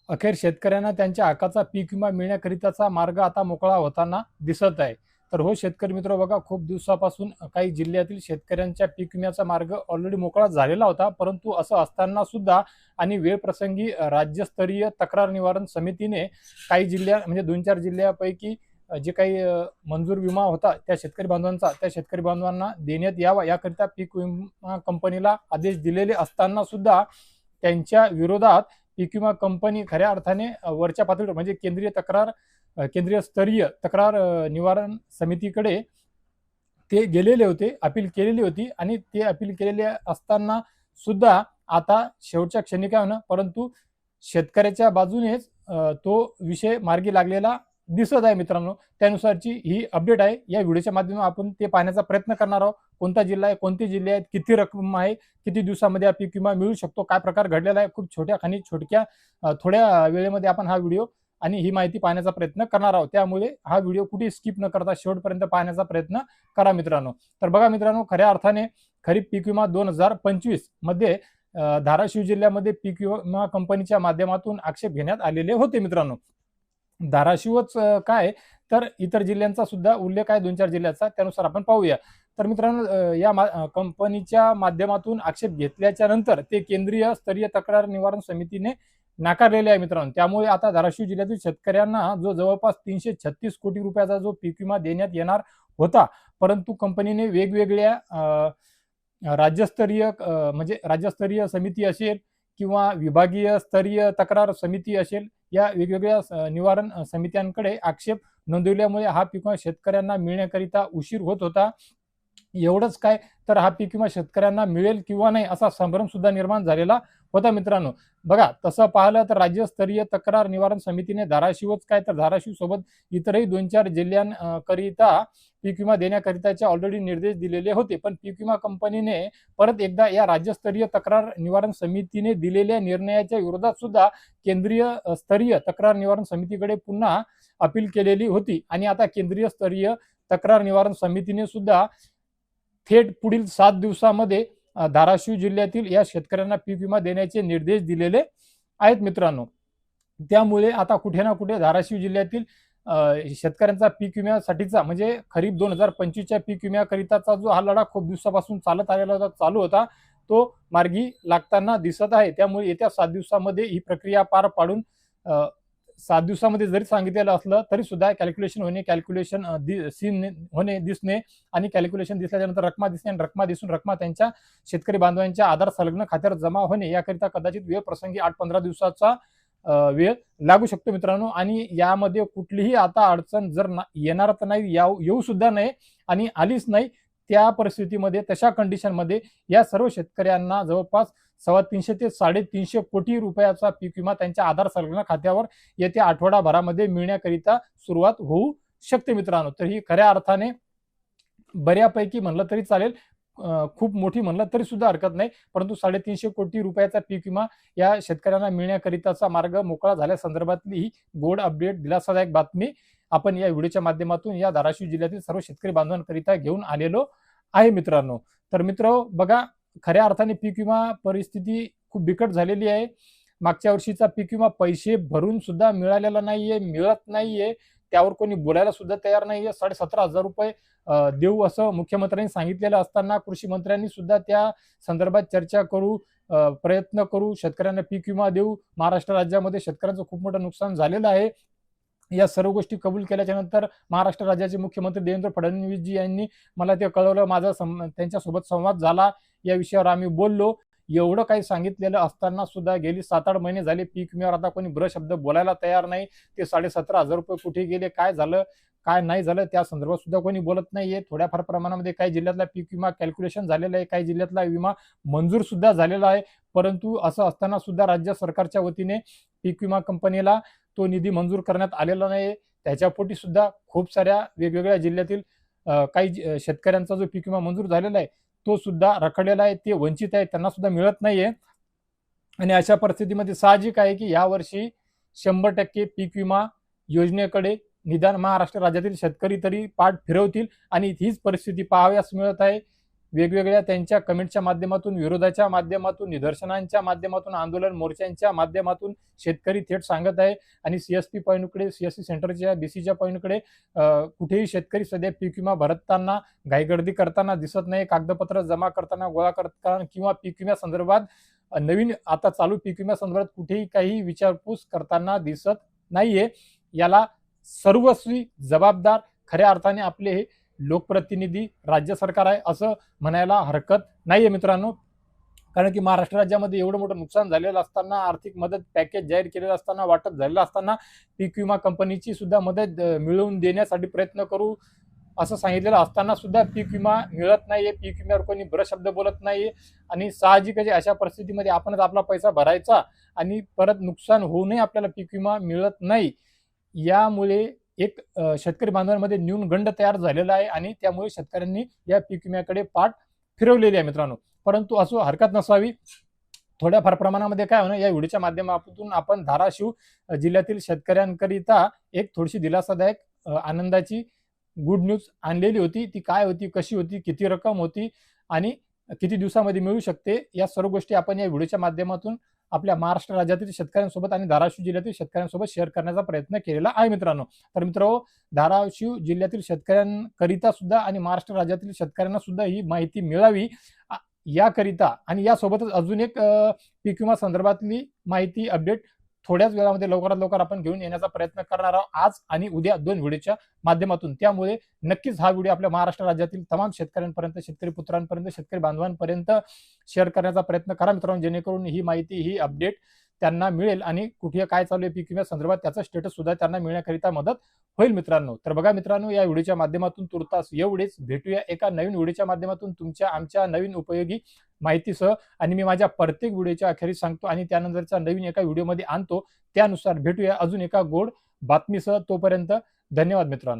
अखेर शेतकऱ्यांना त्यांच्या हक्काचा पीक विमा मिळण्याकरिताचा मार्ग आता मोकळा होताना दिसत आहे. तर हो शेतकरी मित्र बघा, खूप दिवसापासून काही जिल्ह्यातील शेतकऱ्यांच्या पीक विम्याचा मार्ग ऑलरेडी मोकळा झालेला होता. परंतु असं असताना सुद्धा आणि वेळप्रसंगी राज्यस्तरीय तक्रार निवारण समितीने काही जिल्ह्या म्हणजे 2-4 जिल्ह्यापैकी जे काही मंजूर विमा होता त्या शेतकरी बांधवांचा, त्या शेतकरी बांधवांना देण्यात यावा याकरिता पीक विमा कंपनीला आदेश दिलेले असताना सुद्धा त्यांच्या विरोधात पीक विमा कंपनी खऱ्या अर्थाने वरच्या पातळीवर म्हणजे केंद्रीय स्तरीय तक्रार निवारण समितीकडे ते गेलेले होते, अपील केलेली होती आणि ते अपील केलेले असताना सुद्धा आता शेवटच्या क्षणी काय होणार, परंतु शेतकऱ्याच्या बाजूनेच तो विषय मार्गी लागलेला दिसत आहे मित्रांनो. त्यानुसारची ही अपडेट आहे. या व्हिडिओच्या माध्यमातून आपण ते पाहण्याचा प्रयत्न करणार आहोत. कोणता जिल्हा आहे, कोणते जिल्हे आहेत, किती रक्कम आहे, किती दिवसामध्ये हा पीक विमा मिळू शकतो, काय प्रकार घडलेला आहे. खूप छोट्या थोड्या वेळेमध्ये आपण हा व्हिडिओ आणि ही माहिती पाहण्याचा प्रयत्न करणार आहोत. त्यामुळे हा व्हिडिओ कुठे स्किप न करता शेवटपर्यंत पाहण्याचा प्रयत्न करा मित्रांनो. तर बघा मित्रांनो, खऱ्या अर्थाने खरीप पीक विमा 2025 मध्ये धाराशिव जिल्ह्यामध्ये पीक विमा कंपनीच्या माध्यमातून आक्षेप घेण्यात आलेले होते मित्रांनो. धाराशिवच काय तर इतर जिल्ह्यांचा सुद्धा उल्लेख आहे, 2-4 जिल्ह्याचा. त्यानुसार आपण पाहूया. तर मित्रांनो, या कंपनीच्या माध्यमातून आक्षेप घेतल्याच्या नंतर ते केंद्रीय स्तरीय तक्रार निवारण समितीने नाकारलेले आहे मित्रांनो. त्यामुळे आता धाराशिव जिल्ह्यातील शेतकऱ्यांना जो जवळपास 336 कोटी रुपयाचा जो पीक विमा देण्यात येणार होता, परंतु कंपनीने वेगवेगळ्या राज्यस्तरीय म्हणजे राज्यस्तरीय समिती असेल किंवा विभागीय स्तरीय तक्रार समिती असेल, या वेगवेगळ्या निवारण समित्यांकडे आक्षेप नोंदवल्यामुळे हा पीक विमा शेतकऱ्यांना मिळण्याकरिता उशीर होत होता. एवढंच काय, तर हा पीक विमा शेतकऱ्यांना मिळेल किंवा नाही असा संभ्रम सुद्धा निर्माण झालेला होता मित्रांनो. बघा, तसं पाहिलं तर राज्यस्तरीय तक्रार निवारण समितीने धाराशिवच काय तर धाराशिव सोबत इतरही 2-4 जिल्ह्यांकरिता पीक विमा देण्याकरिताचे ऑलरेडी निर्देश दिलेले होते. पण पीक विमा कंपनीने परत एकदा या राज्यस्तरीय तक्रार निवारण समितीने दिलेल्या निर्णयाच्या विरोधात सुद्धा केंद्रीय स्तरीय तक्रार निवारण समितीकडे पुन्हा अपील केलेली होती आणि आता केंद्रीय स्तरीय तक्रार निवारण समितीने सुद्धा थेट पुढील 7 दिवसामध्ये धाराशिव जिल्ह्यातील या शेतकऱ्यांना पीक विमा देण्याचे निर्देश दिलेले आहेत मित्रांनो. त्यामुळे आता कुठे ना कुठे धाराशिव जिल्ह्यातील शेतकऱ्यांचा पीक विम्यासाठीचा म्हणजे खरीप 2025च्या पीक विम्याकरिताचा जो हा लढा खूप दिवसापासून चालू होता, तो मार्गी लागताना दिसत आहे. त्यामुळे येत्या 7 दिवसामध्ये ही प्रक्रिया पार पाडून 7 दिवसामध्ये जरी सांगितलेलं असलं तरी सुद्धा कॅल्क्युलेशन दिसणे आणि कॅल्क्युलेशन दिसल्याच्या नंतर रकमा दिसणे आणि रकमा त्यांच्या शेतकरी बांधवांच्या आधार संलग्न खात्यावर जमा होणे याकरिता कदाचित वेळ प्रसंगी 8-15 दिवसाचा वेळ लागू शकतो मित्रांनो. आणि यामध्ये कुठलीही आता अडचण जर येणार तर नाही, येऊ सुद्धा नाही आणि आलीच नाही, त्या परिस्थितीमध्ये तशा कंडिशनमध्ये या सर्व शेतकऱ्यांना जवळपास 350 ते 350 कोटी रुपयाचा पीक विमा त्यांच्या आधार संलग्न खात्यावर येत्या आठवडाभरामध्ये मिळण्याकरिता सुरुवात होऊ शकते मित्रांनो. तर ही खऱ्या अर्थाने बऱ्यापैकी म्हणलं तरी चालेल, खूप मोठी म्हणलं तरी सुद्धा हरकत नाही, परंतु 350 कोटी रुपयाचा पीक विमा या शेतकऱ्यांना मिळण्याकरिताचा मार्ग मोकळा झाल्या संदर्भातली ही गोड अपडेट, दिलासादायक बातमी आपण या व्हिडिओच्या माध्यमातून या धाराशिव जिल्ह्यातील सर्व शेतकरी बांधवांकरिता घेऊन आलेलो आहे मित्रांनो. तर मित्र बघा, खऱ्या अर्थाने पीक विमा परिस्थिती खूप बिकट झालेली आहे. मागच्या वर्षीचा पीक विमा पैसे भरून सुद्धा मिळालेला नाहीये, मिळत नाहीये, त्यावर कोणी बोलायला सुद्धा तयार नाहीये. 17,500 रुपये देऊ असं मुख्यमंत्र्यांनी सांगितलेलं असताना कृषी मंत्र्यांनी सुद्धा त्या संदर्भात चर्चा करू, प्रयत्न करू, शेतकऱ्यांना पीक विमा देऊ. महाराष्ट्र राज्यामध्ये शेतकऱ्यांचं खूप मोठं नुकसान झालेलं आहे. या सर्व गोष्टी कबूल केल्याच्या नंतर महाराष्ट्र राज्याचे मुख्यमंत्री देवेंद्र फडणवीसजी यांनी मला ते कळवलं. माझा त्यांच्यासोबत संवाद झाला, या विषयावर आम्ही बोललो. एवढं काही सांगितलेलं असताना सुद्धा गेली 7-8 महिने झाले पीक विम्यावर आता कोणी शब्द बोलायला तयार नाही. ते 17,500 रुपये कुठे गेले, काय झालं, काय नाही झालं, त्या संदर्भात सुद्धा कोणी बोलत नाहीये. थोड्याफार प्रमाणामध्ये काही जिल्ह्यातला पीक विमा कॅल्क्युलेशन झालेला आहे, काही जिल्ह्यातला विमा मंजूर सुद्धा झालेला आहे. परंतु असं असताना सुद्धा राज्य सरकारच्या वतीने पीक विमा कंपनीला तो निधी मंजूर करण्यात आलेला नाही. त्याच्यापोटी सुद्धा खूप साऱ्या वेगवेगळ्या जिल्ह्यातील काही शेतकऱ्यांचा जो पीक विमा मंजूर झालेला आहे तो सुद्धा रखडलेला आहे, ते वंचित आहे, त्यांना सुद्धा मिळत नाहीये. आणि अशा परिस्थितीमध्ये साहजिक आहे की यावर्षी 100% पीक विमा योजनेकडे निदान महाराष्ट्र राज्यातील शेतकरी तरी पाठ फिरवतील आणि हीच परिस्थिती पाहाव्यास मिळत आहे. वेगवेगळ्या त्यांच्या कमेंटच्या माध्यमातून, विरोधाच्या माध्यमातून, निदर्शनांच्या माध्यमातून, आंदोलन मोर्चांच्या माध्यमातून शेतकरी थेट सांगत आहे. आणि सीएसपी पॉईंटकडे, सीएससी सेंटरच्या बीसीच्या पॉईंटकडे कुठेही शेतकरी सध्या पीक विमा भरताना, घाईगर्दी करताना दिसत नाही. कागदपत्र जमा करताना, गोळा करताना किंवा पीक विम्या संदर्भात नवीन आता चालू पीक विम्या संदर्भात कुठेही काही विचारपूस करताना दिसत नाहीये. याला सर्वस्वी जबाबदार खऱ्या अर्थाने आपले हे लोकप्रतिनिधी, राज्य सरकार आहे असं म्हणायला हरकत नाहीये मित्रांनो. कारण की महाराष्ट्र राज्यामध्ये एवढं मोठं नुकसान झालेलं असताना, आर्थिक मदत पॅकेज जाहीर केलेलं असताना, वाटप झालेलं असताना पीक विमा कंपनीची सुद्धा मदत मिळवून देण्यासाठी प्रयत्न करू असं सांगितलेलं असताना सुद्धा पीक विमा मिळत नाहीये. पीक विम्यावर कोणी बरं शब्द बोलत नाहीये. आणि साहजिकच अशा परिस्थितीमध्ये आपणच आपला पैसा भरायचा आणि परत नुकसान होऊ नये आपल्याला पीक विमा मिळत नाही. यामुळे एक शेतकरी बांधवांमध्ये न्यूनगंड तयार झालेला आहे आणि त्यामुळे शेतकऱ्यांनी या पीक विम्याकडे पाठ फिरवलेली आहे मित्रांनो. परंतु असो हरकत नसावी. थोड्याफार प्रमाणामध्ये काय होणार, या व्हिडिओच्या माध्यमातून आपण धाराशिव जिल्ह्यातील शेतकऱ्यांकरिता एक थोडीशी दिलासादायक आनंदाची गुड न्यूज आणलेली होती. ती काय होती, कशी होती, किती रक्कम होती आणि किती दिवसामध्ये मिळू शकते, या सर्व गोष्टी आपण या व्हिडिओच्या माध्यमातून आपल्या महाराष्ट्र राज्यातील शेतकऱ्यांसोबत आणि धाराशिव जिल्ह्यातील शेतकऱ्यांसोबत शेअर करण्याचा प्रयत्न केलेला आहे मित्रांनो. तर मित्रांनो, धाराशिव जिल्ह्यातील शेतकऱ्यांकरिता सुद्धा आणि महाराष्ट्र राज्यातील शेतकऱ्यांना सुद्धा ही माहिती मिळावी याकरिता आणि यासोबतच अजून एक पीक विमा संदर्भातली माहिती अपडेट थोड्याच वेळामध्ये लवकरात लवकर आपण घेऊन येण्याचा प्रयत्न करणार आहोत आज आणि उद्या 2 व्हिडिओच्या माध्यमातून. त्यामुळे नक्कीच हा व्हिडिओ आपल्या महाराष्ट्र राज्यातील तमाम शेतकऱ्यांपर्यंत, शेतकरी पुत्रांपर्यंत, शेतकरी बांधवांपर्यंत शेअर करण्याचा प्रयत्न करा मित्रांनो, जेणेकरून ही माहिती, ही अपडेट त्यांना मिळेल आणि कुठे काय चालू आहे पीक विम्या संदर्भात त्याचा स्टेटस सुद्धा त्यांना मिळण्याकरिता मदत होईल मित्रांनो. तर बघा मित्रांनो, या व्हिडिओच्या माध्यमातून तुर्तास एवढेच. भेटूया एका नवीन व्हिडिओच्या माध्यमातून तुमच्या आमच्या नवीन उपयोगी माहितीसह. आणि मी माझ्या प्रत्येक व्हिडिओच्या अखेरीस सांगतो आणि त्यानंतरचा नवीन एका व्हिडिओमध्ये आणतो. त्यानुसार भेटूया अजून एका गोड बातमीसह. तोपर्यंत धन्यवाद मित्रांनो.